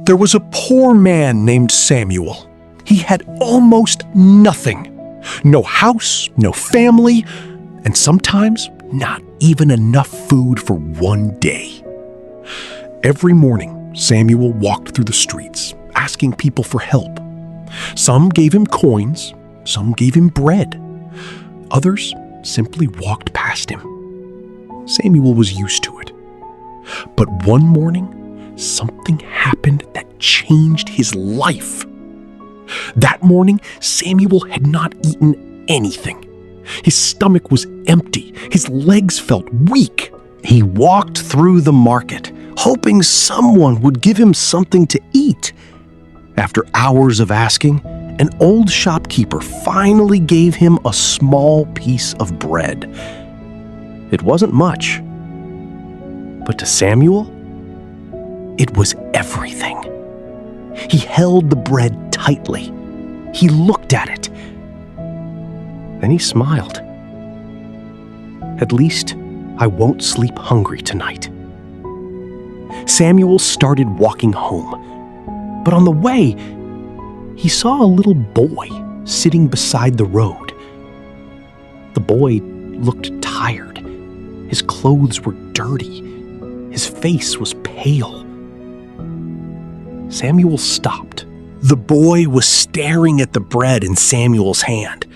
There was a poor man named Samuel. He had almost nothing. No house, no family, and sometimes not even enough food for one day. Every morning, Samuel walked through the streets, asking people for help. Some gave him coins, some gave him bread. Others simply walked past him. Samuel was used to it. But one morning, something happened that changed his life. That morning, Samuel had not eaten anything. His stomach was empty. His legs felt weak. He walked through the market, hoping someone would give him something to eat. After hours of asking, an old shopkeeper finally gave him a small piece of bread. It wasn't much, but to Samuel, it was everything. He held the bread tightly. He looked at it. Then he smiled. At least I won't sleep hungry tonight. Samuel started walking home. But on the way, he saw a little boy sitting beside the road. The boy looked tired. His clothes were dirty. His face was pale. Samuel stopped. The boy was staring at the bread in Samuel's hand.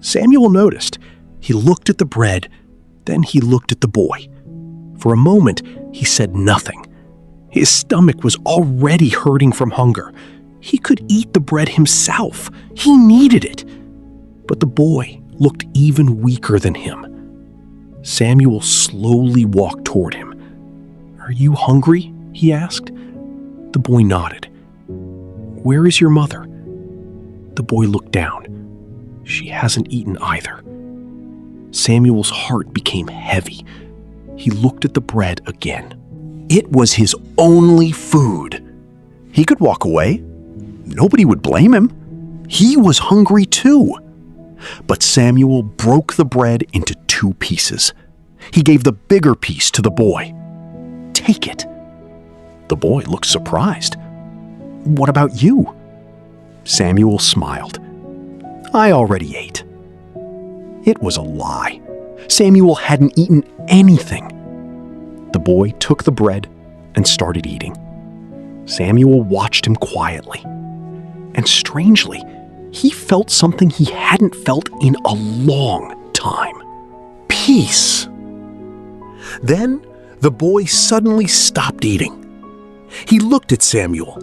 Samuel noticed. He looked at the bread, then he looked at the boy. For a moment, he said nothing. His stomach was already hurting from hunger. He could eat the bread himself. He needed it. But the boy looked even weaker than him. Samuel slowly walked toward him. "Are you hungry?" he asked. The boy nodded. "Where is your mother?" The boy looked down. "She hasn't eaten either." Samuel's heart became heavy. He looked at the bread again. It was his only food. He could walk away. Nobody would blame him. He was hungry too. But Samuel broke the bread into 2 pieces. He gave the bigger piece to the boy. "Take it." The boy looked surprised. "What about you?" Samuel smiled. "I already ate." It was a lie. Samuel hadn't eaten anything. The boy took the bread and started eating. Samuel watched him quietly. And strangely, he felt something he hadn't felt in a long time. Peace. Then the boy suddenly stopped eating. He looked at Samuel.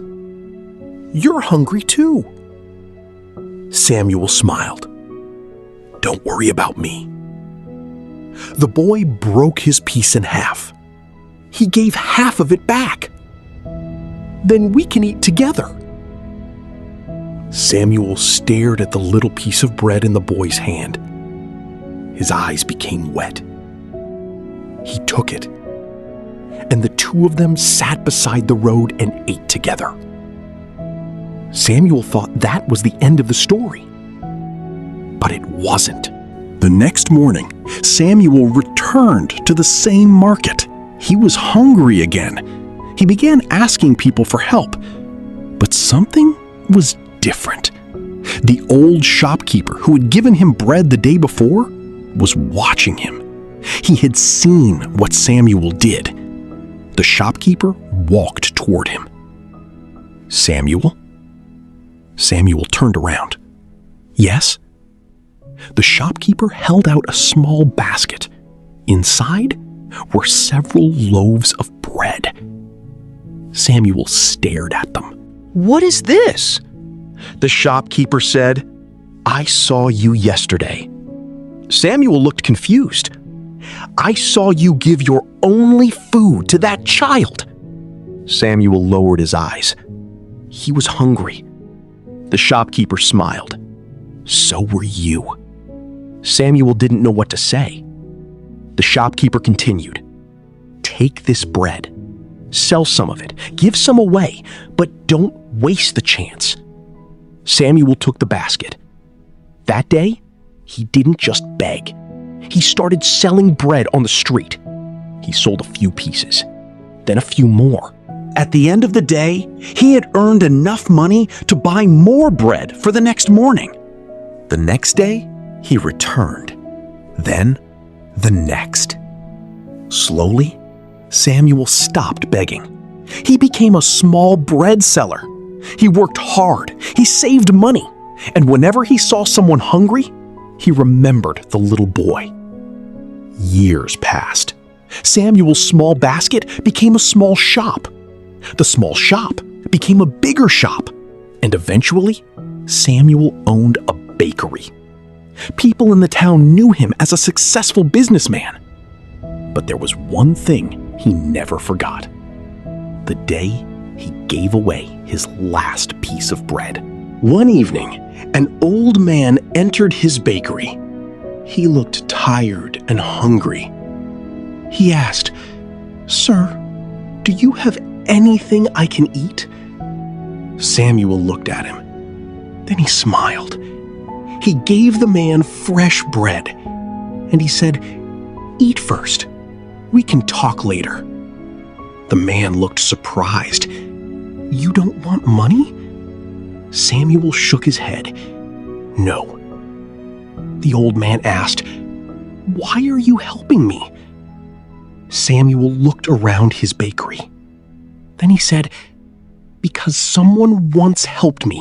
"You're hungry too." Samuel smiled. "Don't worry about me." The boy broke his piece in half. He gave half of it back. "Then we can eat together." Samuel stared at the little piece of bread in the boy's hand. His eyes became wet. He took it, and the 2 of them sat beside the road and ate together. Samuel thought that was the end of the story. But it wasn't. The next morning, Samuel returned to the same market. He was hungry again. He began asking people for help. But something was different. The old shopkeeper who had given him bread the day before was watching him. He had seen what Samuel did. The shopkeeper walked toward him. "Samuel?" Samuel turned around. "Yes?" The shopkeeper held out a small basket. Inside were several loaves of bread. Samuel stared at them. "What is this?" The shopkeeper said, "I saw you yesterday." Samuel looked confused. "I saw you give your only food to that child." Samuel lowered his eyes. He was hungry. The shopkeeper smiled. "So were you." Samuel didn't know what to say. The shopkeeper continued, "Take this bread. Sell some of it. Give some away, but don't waste the chance." Samuel took the basket. That day, he didn't just beg. He started selling bread on the street. He sold a few pieces, then a few more. At the end of the day, he had earned enough money to buy more bread for the next morning. The next day, he returned. Then, the next. Slowly, Samuel stopped begging. He became a small bread seller. He worked hard, he saved money, and whenever he saw someone hungry, he remembered the little boy. Years passed. Samuel's small basket became a small shop. The small shop became a bigger shop, and eventually, Samuel owned a bakery. People in the town knew him as a successful businessman. But there was one thing he never forgot. The day he gave away his last piece of bread. One evening, an old man entered his bakery. He looked tired and hungry. He asked, "Sir, do you have anything I can eat?" Samuel looked at him. Then he smiled. He gave the man fresh bread, and he said, "Eat first. We can talk later." The man looked surprised. "You don't want money?" Samuel shook his head. "No." The old man asked, "Why are you helping me?" Samuel looked around his bakery. Then he said, "Because someone once helped me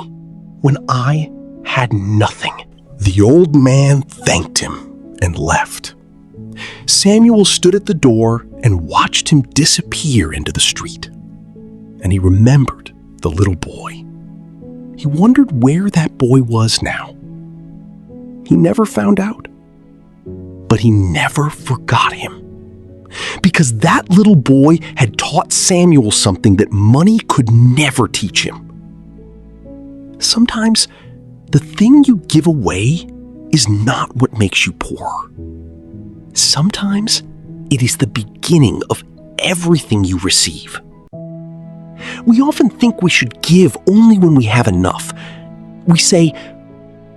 when I had nothing." The old man thanked him and left. Samuel stood at the door and watched him disappear into the street. And he remembered the little boy. He wondered where that boy was now. He never found out. But he never forgot him. Because that little boy had taught Samuel something that money could never teach him. Sometimes the thing you give away is not what makes you poor. Sometimes it is the beginning of everything you receive. We often think we should give only when we have enough. We say,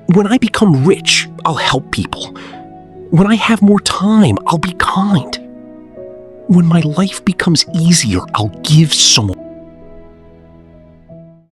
"When I become rich, I'll help people. When I have more time, I'll be kind. When my life becomes easier, I'll give so